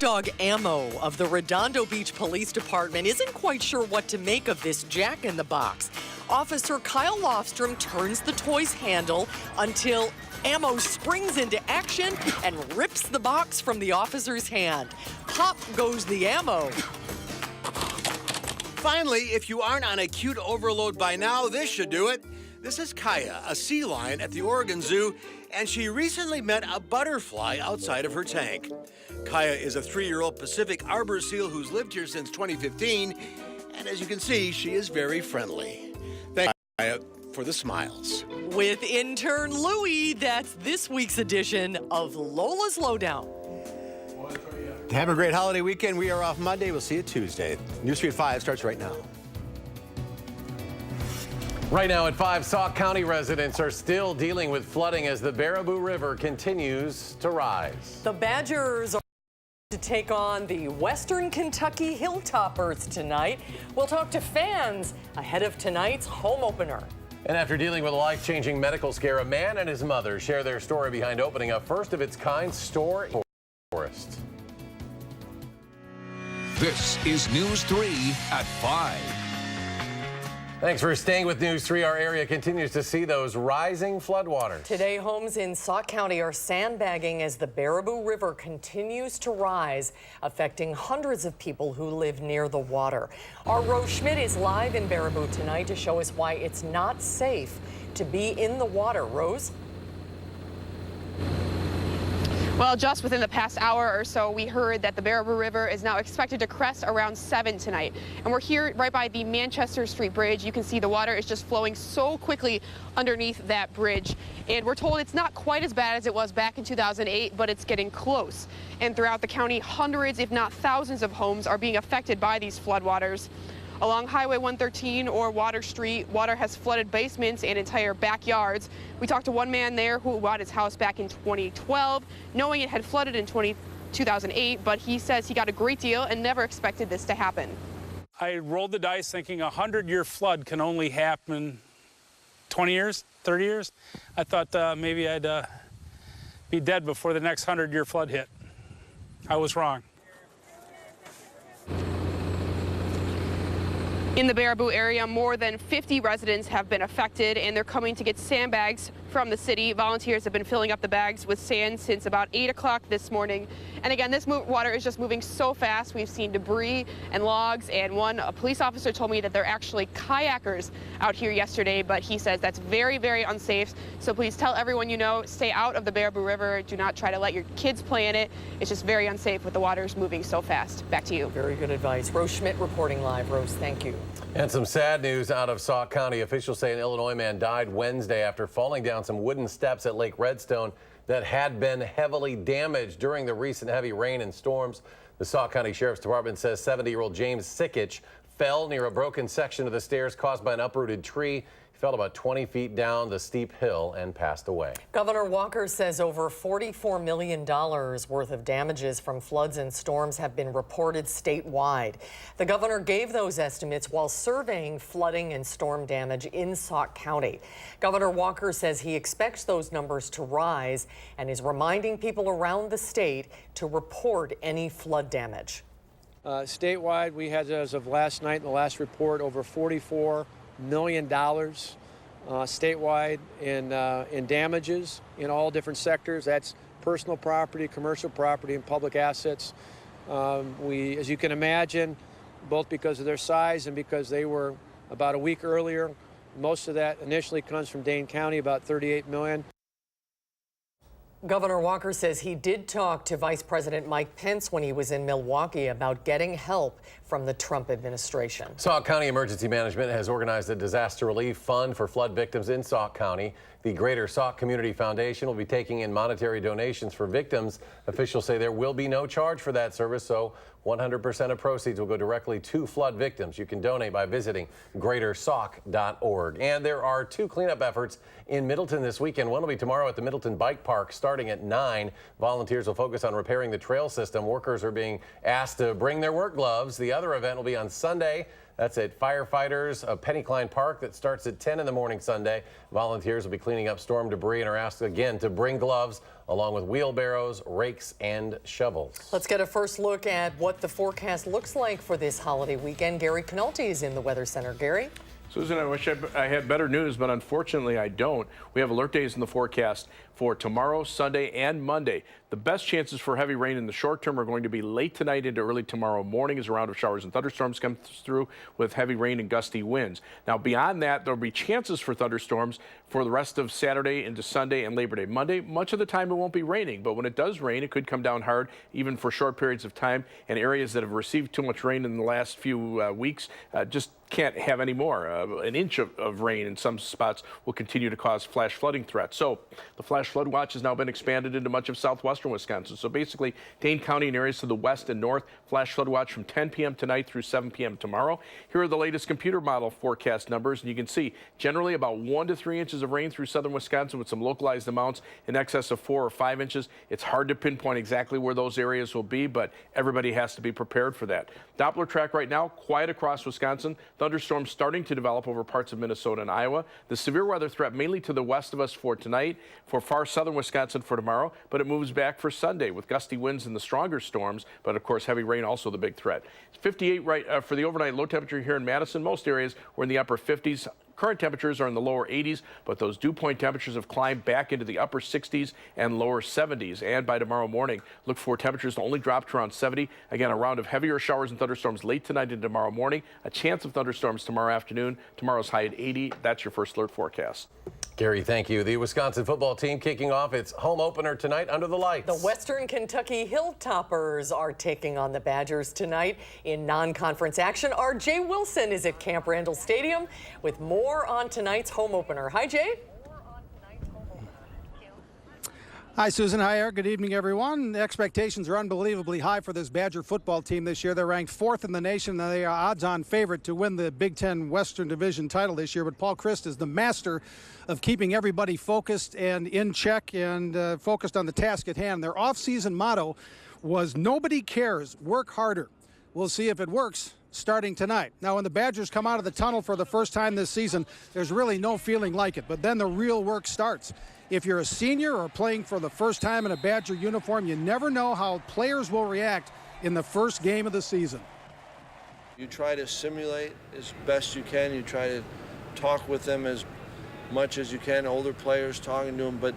Watchdog Ammo of the Redondo Beach Police Department isn't quite sure what to make of this jack-in-the-box. Officer Kyle Lofstrom turns the toy's handle until Ammo springs into action and rips the box from the officer's hand. Pop goes the ammo. Finally, if you aren't on acute overload by now, this should do it. This is Kaya, a sea lion at the Oregon Zoo, and she recently met a butterfly outside of her tank. Kaya is a 3-year-old Pacific arbor seal who's lived here since 2015, and as you can see, she is very friendly. Thank you, Kaya, for the smiles. With intern Louie, that's this week's edition of Lola's Lowdown. Have a great holiday weekend. We are off Monday. We'll see you Tuesday. News 3 at 5 starts right now. Right now at 5, Sauk County residents are still dealing with flooding as the Baraboo River continues to rise. The Badgers are to take on the Western Kentucky Hilltoppers tonight. We'll talk to fans ahead of tonight's home opener. And after dealing with a life-changing medical scare, a man and his mother share their story behind opening a first-of-its-kind store in Forest. This is News 3 at 5. Thanks for staying with News 3. Our area continues to see those rising floodwaters. Today, homes in Sauk County are sandbagging as the Baraboo River continues to rise, affecting hundreds of people who live near the water. Our Rose Schmidt is live in Baraboo tonight to show us why it's not safe to be in the water. Rose? Well, just within the past hour or so, we heard that the Baraboo River is now expected to crest around 7 tonight. And we're here right by the Manchester Street Bridge. You can see the water is just flowing so quickly underneath that bridge. And we're told it's not quite as bad as it was back in 2008, but it's getting close. And throughout the county, hundreds, if not thousands of homes are being affected by these floodwaters. Along Highway 113 or Water Street, water has flooded basements and entire backyards. We talked to one man there who bought his house back in 2012, knowing it had flooded in 2008, but he says he got a great deal and never expected this to happen. I rolled the dice thinking a 100-year flood can only happen 20 years, 30 years. I thought maybe I'd be dead before the next 100-year flood hit. I was wrong. In the Baraboo area, more than 50 residents have been affected, and they're coming to get sandbags from the city. Volunteers have been filling up the bags with sand since about 8 o'clock this morning. And again, this water is just moving so fast. We've seen debris and logs, and a police officer told me that they're actually kayakers out here yesterday, but he says that's very, very unsafe. So please tell everyone you know, stay out of the Baraboo River. Do not try to let your kids play in it. It's just very unsafe with the waters moving so fast. Back to you. Very good advice. Rose Schmidt reporting live. Rose, thank you. And some sad news out of Sauk County. Officials say an Illinois man died Wednesday after falling down some wooden steps at Lake Redstone that had been heavily damaged during the recent heavy rain and storms. The Sauk County Sheriff's Department says 70-year-old James Sikich fell near a broken section of the stairs caused by an uprooted tree. He fell about 20 feet down the steep hill and passed away. Governor Walker says over $44 million worth of damages from floods and storms have been reported statewide. The governor gave those estimates while surveying flooding and storm damage in Sauk County. Governor Walker says he expects those numbers to rise and is reminding people around the state to report any flood damage. Statewide, we had, as of last night in the last report, over $44 million statewide in damages in all different sectors. That's personal property, commercial property, and public assets. As you can imagine, both because of their size and because they were about a week earlier, most of that initially comes from Dane County, about $38 million. Governor Walker says he did talk to Vice President Mike Pence when he was in Milwaukee about getting help from the Trump administration. Sauk County Emergency Management has organized a disaster relief fund for flood victims in Sauk County. The Greater Sauk Community Foundation will be taking in monetary donations for victims. Officials say there will be no charge for that service, so 100% of proceeds will go directly to flood victims. You can donate by visiting greatersauk.org. And there are 2 cleanup efforts in Middleton this weekend. One will be tomorrow at the Middleton Bike Park starting at 9. Volunteers will focus on repairing the trail system. Workers are being asked to bring their work gloves. The other event will be on Sunday. That's at Firefighters of Penny Klein Park. That starts at 10 in the morning Sunday. Volunteers will be cleaning up storm debris and are asked again to bring gloves along with wheelbarrows, rakes, and shovels. Let's get a first look at what the forecast looks like for this holiday weekend. Gary Canolti is in the Weather Center. Gary? Susan, I wish I had better news, but unfortunately I don't. We have alert days in the forecast for tomorrow, Sunday, and Monday. The best chances for heavy rain in the short term are going to be late tonight into early tomorrow morning as a round of showers and thunderstorms come through with heavy rain and gusty winds. Now, beyond that, there'll be chances for thunderstorms for the rest of Saturday into Sunday and Labor Day. Monday, much of the time it won't be raining, but when it does rain, it could come down hard, even for short periods of time. And areas that have received too much rain in the last few weeks just can't have any more. An inch of rain in some spots will continue to cause flash flooding threats. So the flash flood watch has now been expanded into much of southwestern Wisconsin. So basically, Dane County and areas to the west and north, flash flood watch from 10 p.m. tonight through 7 p.m. tomorrow. Here are the latest computer model forecast numbers, and you can see generally about 1 to 3 inches of rain through southern Wisconsin with some localized amounts in excess of 4 or 5 inches. It's hard to pinpoint exactly where those areas will be, but everybody has to be prepared for that. Doppler track right now, quiet across Wisconsin. Thunderstorms starting to develop over parts of Minnesota and Iowa. The severe weather threat mainly to the west of us for tonight, for far southern Wisconsin for tomorrow, but it moves back for Sunday with gusty winds and the stronger storms, but of course heavy rain also the big threat. It's 58 for the overnight low temperature here in Madison. Most areas were in the upper 50s. Current temperatures are in the lower 80s, but those dew point temperatures have climbed back into the upper 60s and lower 70s. And by tomorrow morning, look for temperatures to only drop to around 70. Again, a round of heavier showers and thunderstorms late tonight and tomorrow morning. A chance of thunderstorms tomorrow afternoon. Tomorrow's high at 80. That's your first alert forecast. Gary, thank you. The Wisconsin football team kicking off its home opener tonight under the lights. The Western Kentucky Hilltoppers are taking on the Badgers tonight in non-conference action. Our Jay Wilson is at Camp Randall Stadium with more on tonight's home opener. Hi, Jay. Hi, Susan. Hi, Eric. Good evening, everyone. The expectations are unbelievably high for this Badger football team this year. They're ranked 4th in the nation. They are odds-on favorite to win the Big Ten Western Division title this year. But Paul Chryst is the master of keeping everybody focused and in check and focused on the task at hand. Their off-season motto was "Nobody cares, work harder." We'll see if it works starting tonight. Now, when the Badgers come out of the tunnel for the first time this season, there's really no feeling like it. But then the real work starts. If you're a senior or playing for the first time in a Badger uniform, you never know how players will react in the first game of the season. You try to simulate as best you can. You try to talk with them as much as you can, older players talking to them, but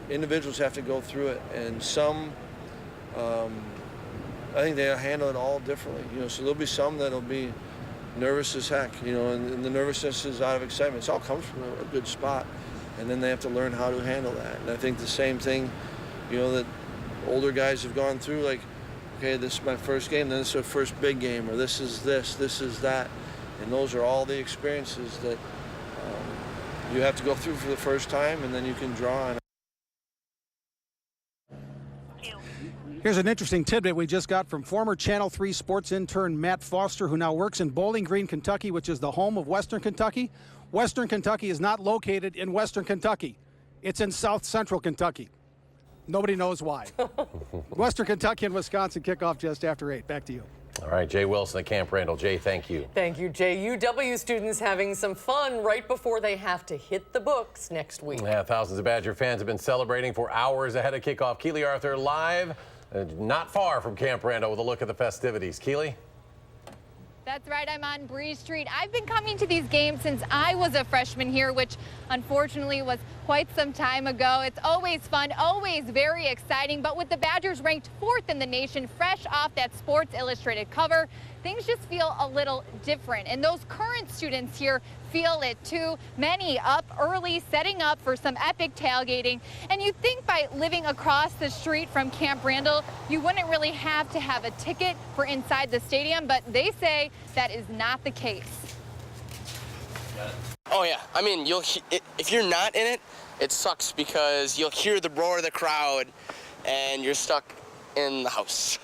individuals have to go through it. And some, I think they handle it all differently. So there'll be some that'll be nervous as heck, and the nervousness is out of excitement. It all comes from a good spot. And then they have to learn how to handle that. And I think the same thing, that older guys have gone through, like, okay, this is my first game, then this is our first big game, or this is that. And those are all the experiences that you have to go through for the first time, and then you can draw on it. Here's an interesting tidbit we just got from former Channel 3 sports intern Matt Foster, who now works in Bowling Green, Kentucky, which is the home of Western Kentucky. Western Kentucky is not located in Western Kentucky. It's in South Central Kentucky. Nobody knows why. Western Kentucky and Wisconsin kick off just after 8. Back to you. All right, Jay Wilson at Camp Randall. Jay, thank you. Thank you, Jay. UW students having some fun right before they have to hit the books next week. Yeah, thousands of Badger fans have been celebrating for hours ahead of kickoff. Keely Arthur live, not far from Camp Randall with a look at the festivities. Keely? That's right, I'm on Breeze Street. I've been coming to these games since I was a freshman here, which unfortunately was quite some time ago. It's always fun, always very exciting, but with the Badgers ranked 4th in the nation, fresh off that Sports Illustrated cover, things just feel a little different. And those current students here feel it too. Many up early, setting up for some epic tailgating. And you'd think by living across the street from Camp Randall, you wouldn't really have to have a ticket for inside the stadium, but they say that is not the case. Oh yeah, I mean, if you're not in it, it sucks because you'll hear the roar of the crowd and you're stuck in the house.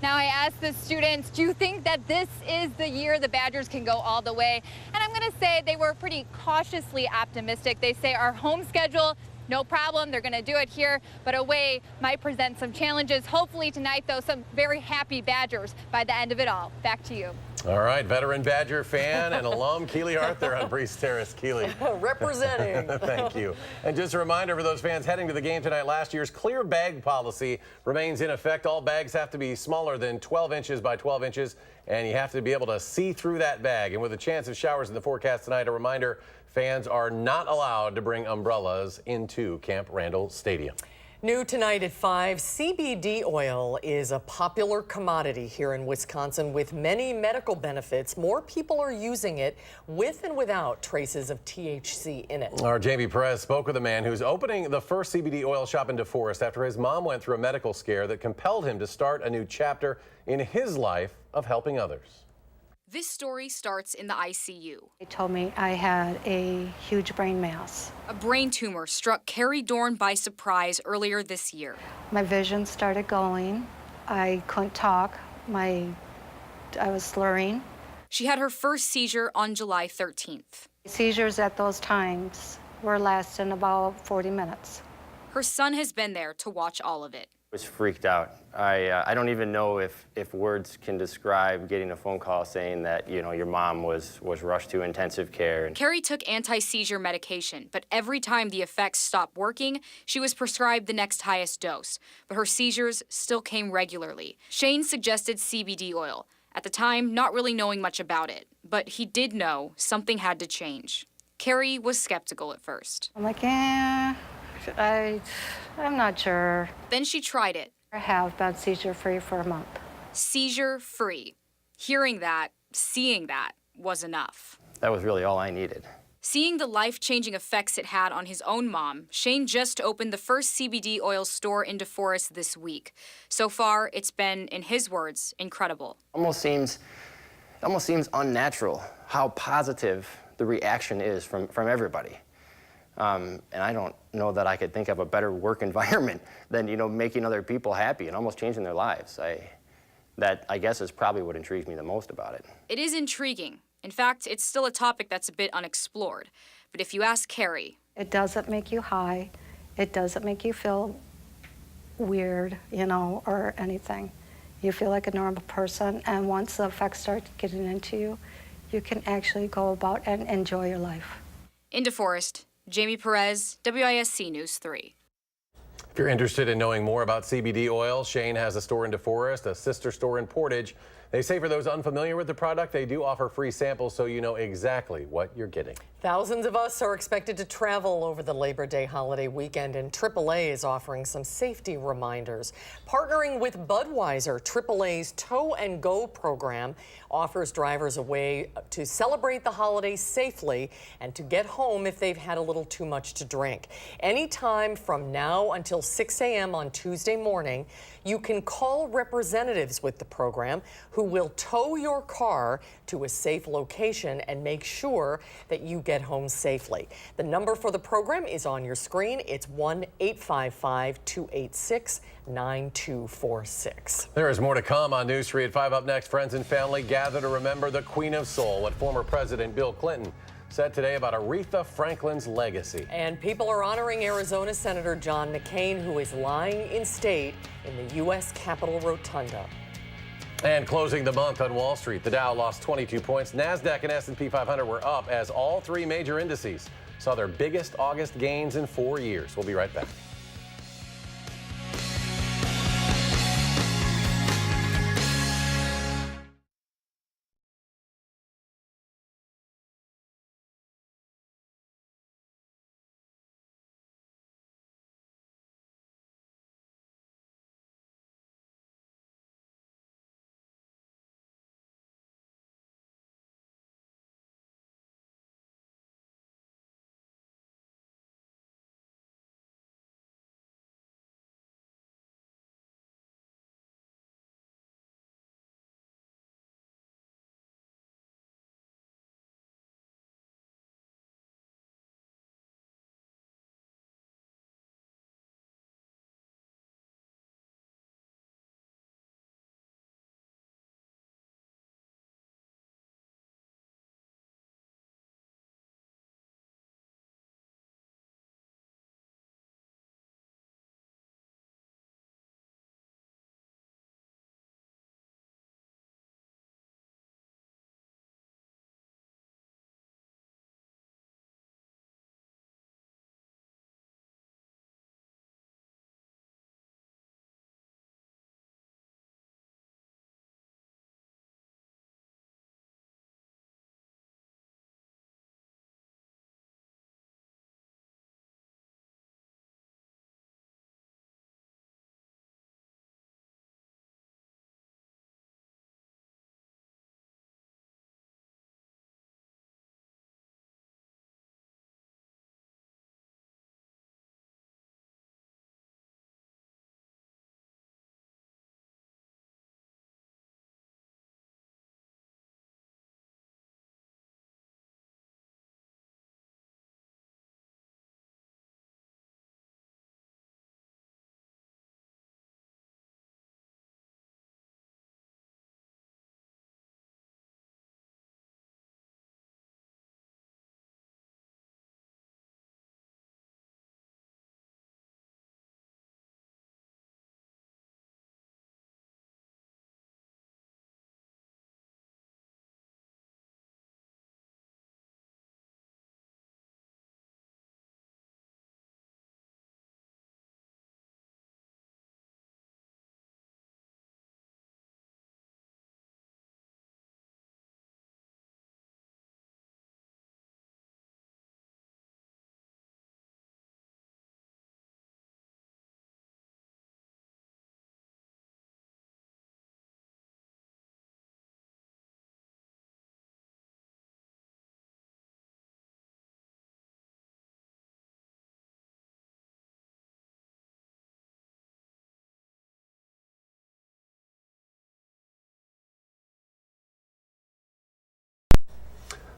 Now I asked the students, do you think that this is the year the Badgers can go all the way? And I'm going to say they were pretty cautiously optimistic. They say our home schedule, no problem, they're going to do it here, but away might present some challenges. Hopefully tonight, though, some very happy Badgers by the end of it all. Back to you. All right, veteran Badger fan and alum Keely Arthur on Breeze Terrace. Keely. Representing. Thank you. And just a reminder for those fans heading to the game tonight, last year's clear bag policy remains in effect. All bags have to be smaller than 12 inches by 12 inches, and you have to be able to see through that bag. And with a chance of showers in the forecast tonight, a reminder, fans are not allowed to bring umbrellas into Camp Randall Stadium. New tonight at 5, CBD oil is a popular commodity here in Wisconsin with many medical benefits. More people are using it with and without traces of THC in it. Our Jamie Perez spoke with a man who's opening the first CBD oil shop in DeForest after his mom went through a medical scare that compelled him to start a new chapter in his life of helping others. This story starts in the ICU. They told me I had a huge brain mass. A brain tumor struck Carrie Dorn by surprise earlier this year. My vision started going. I couldn't talk. I was slurring. She had her first seizure on July 13th. Seizures at those times were lasting about 40 minutes. Her son has been there to watch all of it. I was freaked out. I don't even know if words can describe getting a phone call saying that, you know, your mom was rushed to intensive care. Carrie took anti-seizure medication, but every time the effects stopped working, she was prescribed the next highest dose. But her seizures still came regularly. Shane suggested CBD oil, at the time not really knowing much about it, but he did know something had to change. Carrie was skeptical at first. I'm like, I'm not sure. Then she tried it. I have been seizure-free for a month. Seizure-free. Hearing that, seeing that was enough. That was really all I needed. Seeing the life-changing effects it had on his own mom, Shane just opened the first CBD oil store in DeForest this week. So far, it's been, in his words, incredible. Almost seems unnatural how positive the reaction is from everybody. And I don't know that I could think of a better work environment than, you know, making other people happy and almost changing their lives. That, I guess, is probably what intrigues me the most about it. It is intriguing. In fact, it's still a topic that's a bit unexplored. But if you ask Carrie... It doesn't make you high. It doesn't make you feel weird, you know, or anything. You feel like a normal person, and once the effects start getting into you, you can actually go about and enjoy your life. In DeForest, Jamie Perez, WISC News 3. If you're interested in knowing more about CBD oil, Shane has a store in DeForest, a sister store in Portage. They say for those unfamiliar with the product, they do offer free samples so you know exactly what you're getting. Thousands of us are expected to travel over the Labor Day holiday weekend, and AAA is offering some safety reminders. Partnering with Budweiser, AAA's Tow and Go program offers drivers a way to celebrate the holidays safely and to get home if they've had a little too much to drink. Anytime from now until 6 a.m. on Tuesday morning, you can call representatives with the program who will tow your car to a safe location and make sure that you get home safely. The number for the program is on your screen. It's 1-855-286-9246. There is more to come on News 3 at 5. Up next, friends and family gather to remember the Queen of Soul, what former President Bill Clinton said today about Aretha Franklin's legacy. And people are honoring Arizona Senator John McCain, who is lying in state in the U.S. Capitol Rotunda. And closing the month on Wall Street, the Dow lost 22 points. NASDAQ and S&P 500 were up as all three major indices saw their biggest August gains in 4 years. We'll be right back.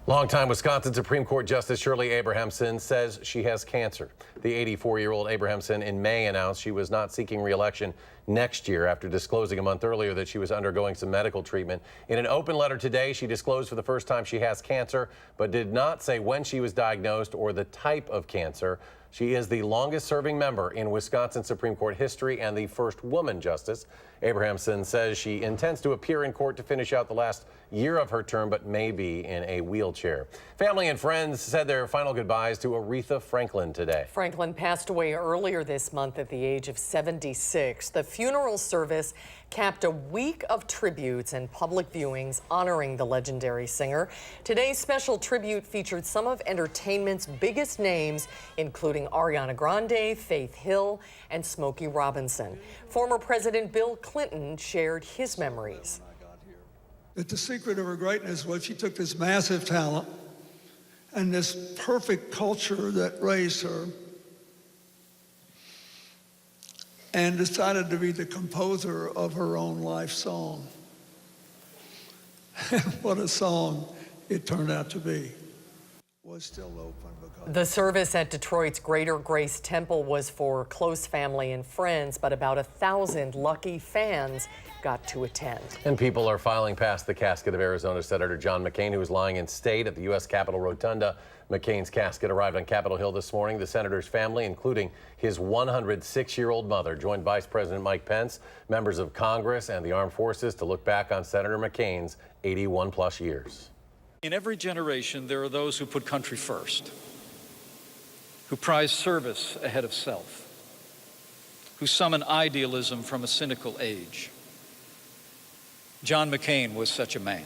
Longtime Wisconsin Supreme Court Justice Shirley Abrahamson says she has cancer. The 84-year-old Abrahamson in May announced she was not seeking re-election next year after disclosing a month earlier that she was undergoing some medical treatment. In an open letter today, she disclosed for the first time she has cancer, but did not say when she was diagnosed or the type of cancer. She is the longest-serving member in Wisconsin Supreme Court history and the first woman justice. Abrahamson says she intends to appear in court to finish out the last year of her term, but may be in a wheelchair. Family and friends said their final goodbyes to Aretha Franklin today. Franklin passed away earlier this month at the age of 76. The funeral service capped a week of tributes and public viewings honoring the legendary singer. Today's special tribute featured some of entertainment's biggest names, including Ariana Grande, Faith Hill, and Smokey Robinson. Former President Bill Clinton shared his memories. That the secret of her greatness was she took this massive talent and this perfect culture that raised her and decided to be the composer of her own life song. What a song it turned out to be. Was still open because the service at Detroit's Greater Grace Temple was for close family and friends, but about 1,000 lucky fans got to attend. And people are filing past the casket of Arizona Senator John McCain, who is lying in state at the U.S. Capitol Rotunda. McCain's casket arrived on Capitol Hill this morning. The senator's family, including his 106-year-old mother, joined Vice President Mike Pence, members of Congress, and the armed forces to look back on Senator McCain's 81-plus years. In every generation, there are those who put country first, who prize service ahead of self, who summon idealism from a cynical age. John McCain was such a man.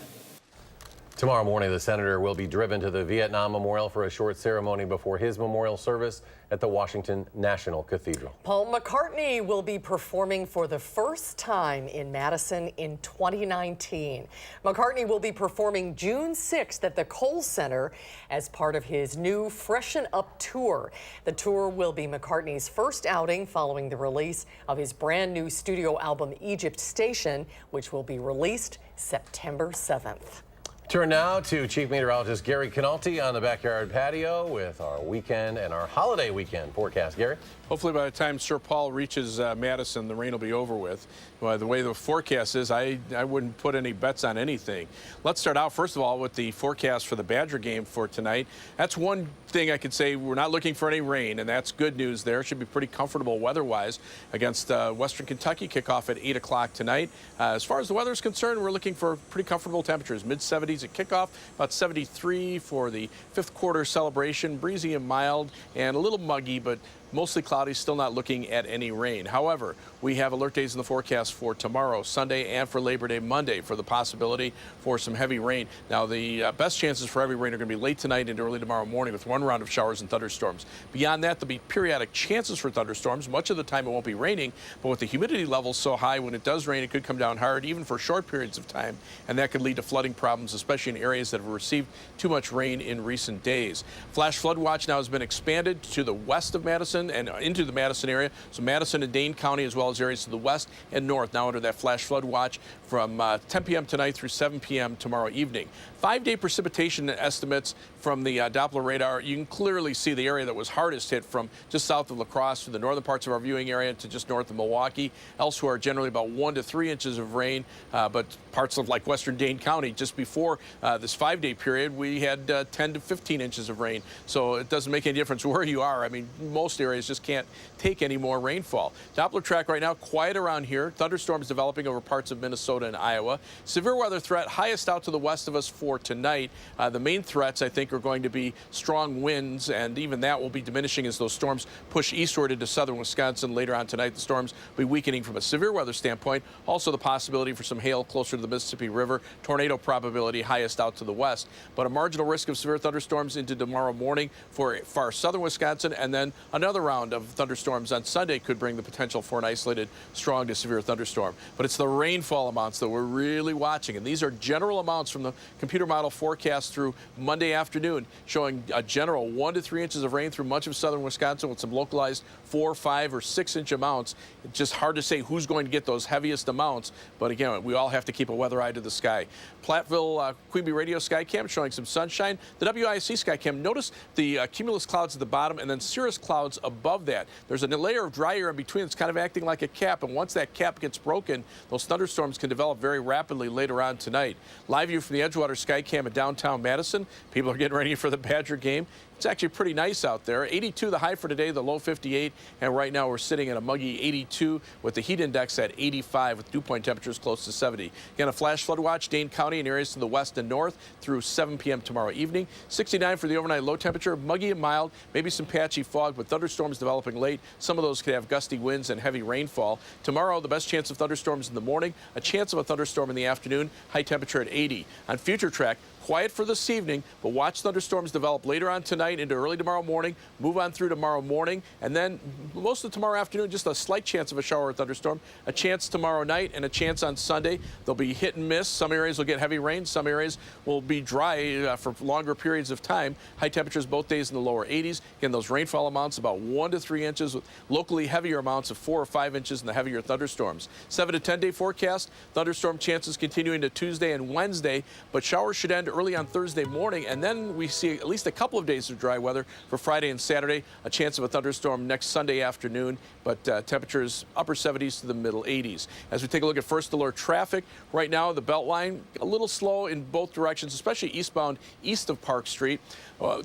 Tomorrow morning, the senator will be driven to the Vietnam Memorial for a short ceremony before his memorial service at the Washington National Cathedral. Paul McCartney will be performing for the first time in Madison in 2019. McCartney will be performing June 6th at the Kohl Center as part of his new Freshen Up tour. The tour will be McCartney's first outing following the release of his brand new studio album Egypt Station, which will be released September 7th. Turn now to Chief Meteorologist Gary Canalti on the backyard patio with our weekend and our holiday weekend forecast. Gary? Hopefully by the time Sir Paul reaches Madison, the rain will be over with. The way the forecast is, I wouldn't put any bets on anything. Let's start out, first of all, with the forecast for the Badger game for tonight. That's one thing I could say. We're not looking for any rain, and that's good news there. Should be pretty comfortable weather-wise against Western Kentucky. Kickoff at 8 o'clock tonight. As far as the weather is concerned, we're looking for pretty comfortable temperatures. Mid-70s at kickoff, about 73 for the fifth quarter celebration. Breezy and mild and a little muggy, but mostly cloudy, still not looking at any rain. However, we have alert days in the forecast for tomorrow, Sunday, and for Labor Day Monday for the possibility for some heavy rain. Now, the best chances for heavy rain are going to be late tonight and early tomorrow morning with one round of showers and thunderstorms. Beyond that, there'll be periodic chances for thunderstorms. Much of the time it won't be raining, but with the humidity levels so high, when it does rain, it could come down hard, even for short periods of time, and that could lead to flooding problems, especially in areas that have received too much rain in recent days. Flash flood watch now has been expanded to the west of Madison and into the Madison area. So Madison and Dane County, as well as areas to the west and north, now under that flash flood watch from 10 p.m. tonight through 7 p.m. tomorrow evening. 5-day precipitation estimates from the Doppler radar. You can clearly see the area that was hardest hit from just south of La Crosse to the northern parts of our viewing area to just north of Milwaukee. Elsewhere, generally about 1 to 3 inches of rain, but parts of like western Dane County, just before this 5-day period, we had 10 to 15 inches of rain. So it doesn't make any difference where you are. I mean, most areas just can't take any more rainfall. Doppler track right now, quiet around here. Thunderstorms developing over parts of Minnesota and Iowa. Severe weather threat highest out to the west of us for tonight. The main threats, I think, are going to be strong winds, and even that will be diminishing as those storms push eastward into southern Wisconsin. Later on tonight, the storms will be weakening from a severe weather standpoint. Also the possibility for some hail closer to the Mississippi River. Tornado probability highest out to the west, but a marginal risk of severe thunderstorms into tomorrow morning for far southern Wisconsin, and then another round of thunderstorms on Sunday could bring the potential for an isolated strong to severe thunderstorm. But it's the rainfall amounts that we're really watching, and these are general amounts from the computer model forecast through Monday afternoon afternoon, showing a general 1 to 3 inches of rain through much of southern Wisconsin with some localized 4, 5, or 6 inch amounts. It's just hard to say who's going to get those heaviest amounts, but again, we all have to keep a weather eye to the sky. Platteville Queen Bee Radio Skycam showing some sunshine. The WISC Skycam, notice the cumulus clouds at the bottom and then cirrus clouds above that. There's a layer of dry air in between that's kind of acting like a cap, and once that cap gets broken, those thunderstorms can develop very rapidly later on tonight. Live view from the Edgewater Skycam in downtown Madison. People are getting ready for the Badger game. It's actually pretty nice out there. 82 the high for today, the low 58, and right now we're sitting at a muggy 82 with the heat index at 85 with dew point temperatures close to 70. Again, a flash flood watch, Dane County and areas to the west and north through 7 p.m. tomorrow evening. 69 for the overnight low temperature, muggy and mild, maybe some patchy fog, but thunderstorms developing late. Some of those could have gusty winds and heavy rainfall. Tomorrow, the best chance of thunderstorms in the morning, a chance of a thunderstorm in the afternoon, high temperature at 80. On Future Track, quiet for this evening, but watch thunderstorms develop later on tonight into early tomorrow morning, move on through tomorrow morning, and then most of tomorrow afternoon, just a slight chance of a shower or thunderstorm, a chance tomorrow night, and a chance on Sunday. They'll be hit and miss. Some areas will get heavy rain. Some areas will be dry for longer periods of time. High temperatures both days in the lower 80s. Again, those rainfall amounts about 1 to 3 inches with locally heavier amounts of 4 or 5 inches in the heavier thunderstorms. 7 to 10 day forecast. Thunderstorm chances continuing to Tuesday and Wednesday, but showers should end early on Thursday morning, and then we see at least a couple of days of dry weather for Friday and Saturday. A chance of a thunderstorm next Sunday afternoon, but temperatures upper 70s to the middle 80s. As we take a look at first alert traffic, right now the Beltline a little slow in both directions, especially eastbound east of Park Street.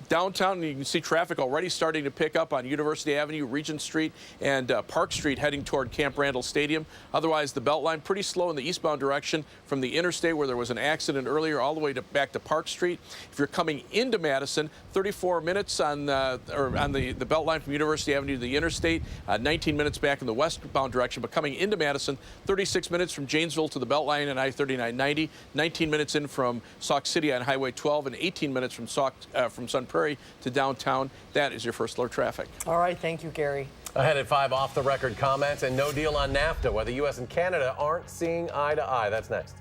Downtown, you can see traffic already starting to pick up on University Avenue, Regent Street, and Park Street heading toward Camp Randall Stadium. Otherwise, the Beltline pretty slow in the eastbound direction from the interstate where there was an accident earlier all the way back to Park Street. If you're coming into Madison, 34 minutes on the Beltline from University Avenue to the interstate, 19 minutes back in the westbound direction, but coming into Madison, 36 minutes from Janesville to the Beltline and I-3990, 19 minutes in from Sauk City on Highway 12, and 18 minutes from Sun Prairie to downtown. That is your first alert traffic. All right, thank you, Gary. Ahead at 5, off-the-record comments and no deal on NAFTA, where the U.S. and Canada aren't seeing eye to eye. That's next.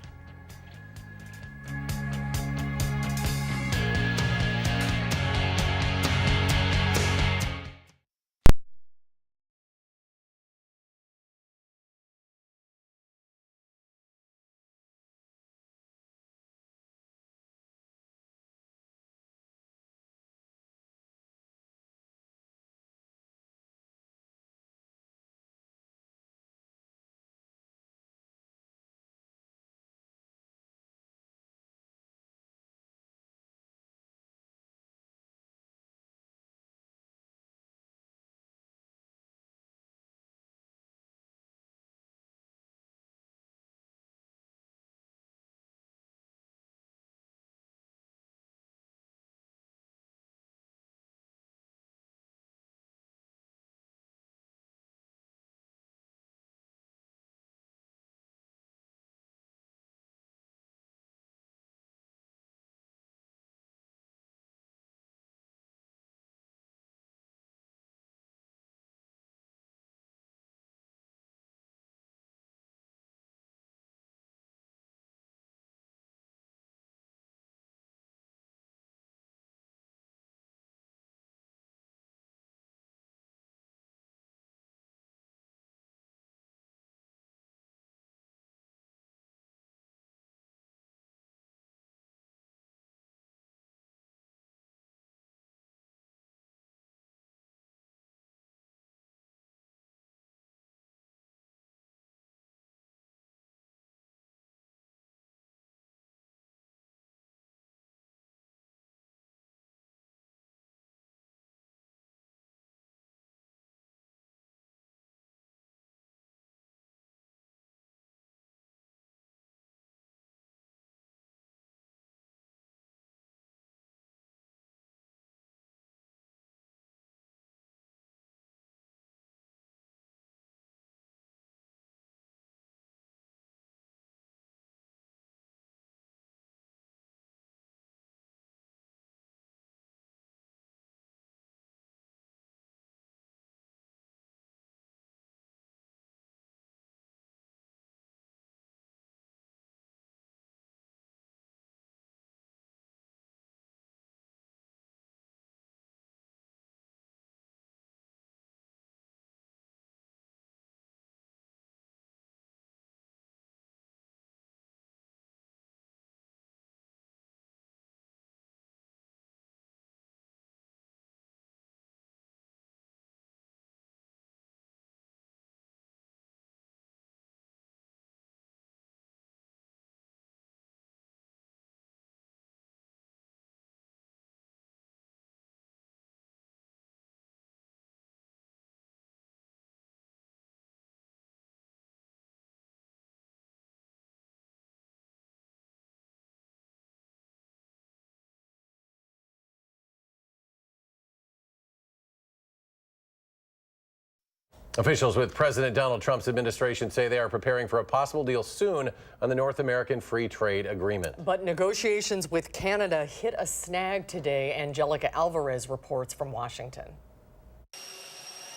Officials with President Donald Trump's administration say they are preparing for a possible deal soon on the North American Free Trade Agreement. But negotiations with Canada hit a snag today. Angelica Alvarez reports from Washington.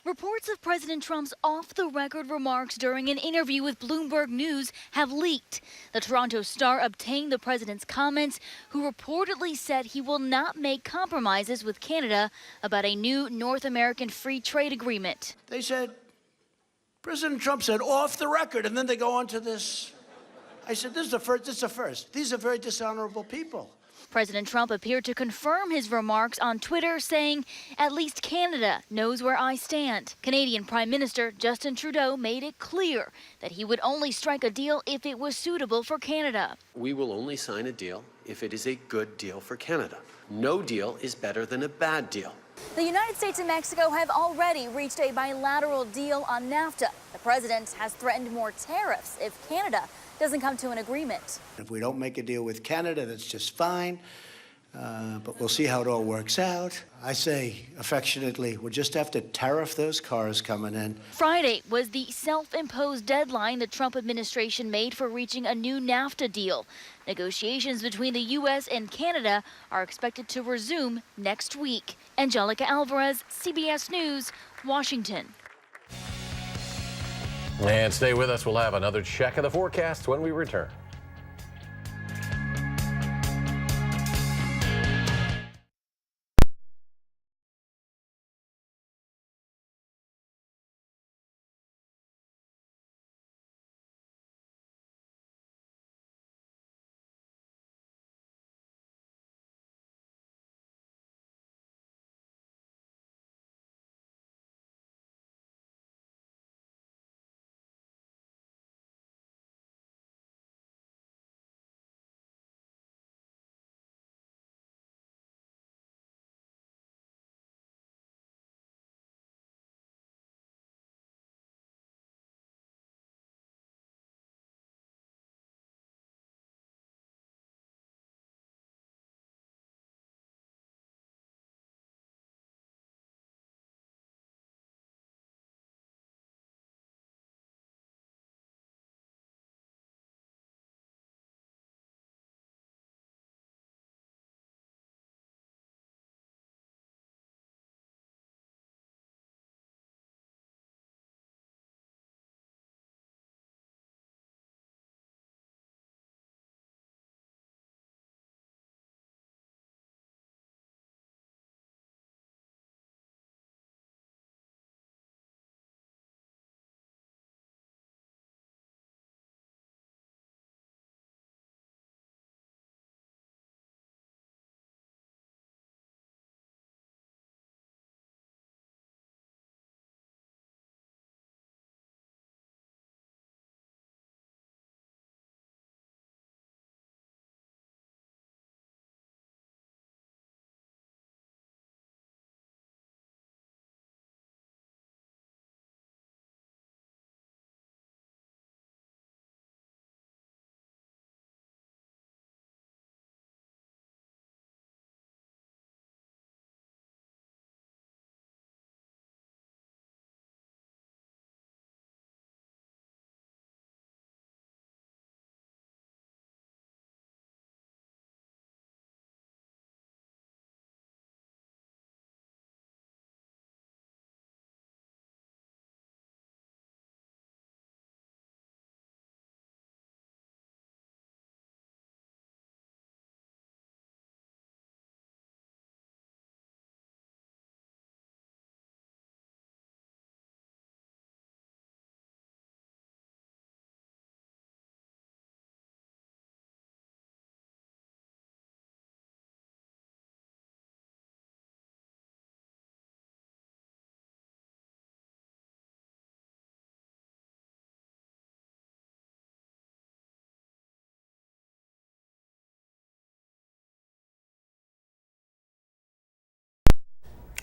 Reports of President Trump's off-the-record remarks during an interview with Bloomberg News have leaked. The Toronto Star obtained the president's comments, who reportedly said he will not make compromises with Canada about a new North American free trade agreement. They said, President Trump said off the record, and then they go on to this. I said, this is the first. These are very dishonorable people. President Trump appeared to confirm his remarks on Twitter, saying, "At least Canada knows where I stand." Canadian Prime Minister Justin Trudeau made it clear that he would only strike a deal if it was suitable for Canada. We will only sign a deal if it is a good deal for Canada. No deal is better than a bad deal. The United States and Mexico have already reached a bilateral deal on NAFTA. The president has threatened more tariffs if Canada doesn't come to an agreement. If we don't make a deal with Canada, that's just fine, but we'll see how it all works out. I say affectionately, we'll just have to tariff those cars coming in. Friday was the self-imposed deadline the Trump administration made for reaching a new NAFTA deal. Negotiations between the U.S. and Canada are expected to resume next week. Angelica Alvarez, CBS News, Washington. And stay with us. We'll have another check of the forecast when we return.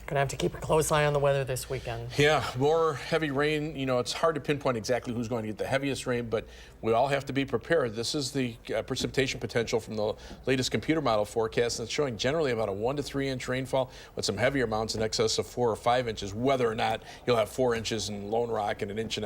Gonna have to keep a close eye on the weather this weekend. Yeah, more heavy rain. You know, it's hard to pinpoint exactly who's going to get the heaviest rain, but we all have to be prepared. This is the precipitation potential from the latest computer model forecast. That's showing generally about a 1 to 3 inch rainfall with some heavier amounts in excess of 4 or 5 inches. Whether or not you'll have 4 inches in Lone Rock and 1 inch and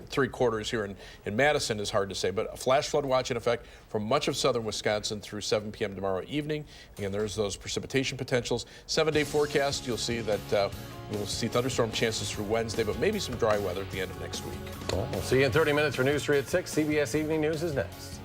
3/4 here in Madison is hard to say. But a flash flood watch in effect for much of southern Wisconsin through 7 p.m. tomorrow evening. Again, there's those precipitation potentials. 7-day forecast. You'll see that we'll see thunderstorm chances through Wednesday, but maybe some dry weather at the end of next week. Well, we'll see you in 30 minutes for News 3 at 6. CBS Evening News is next.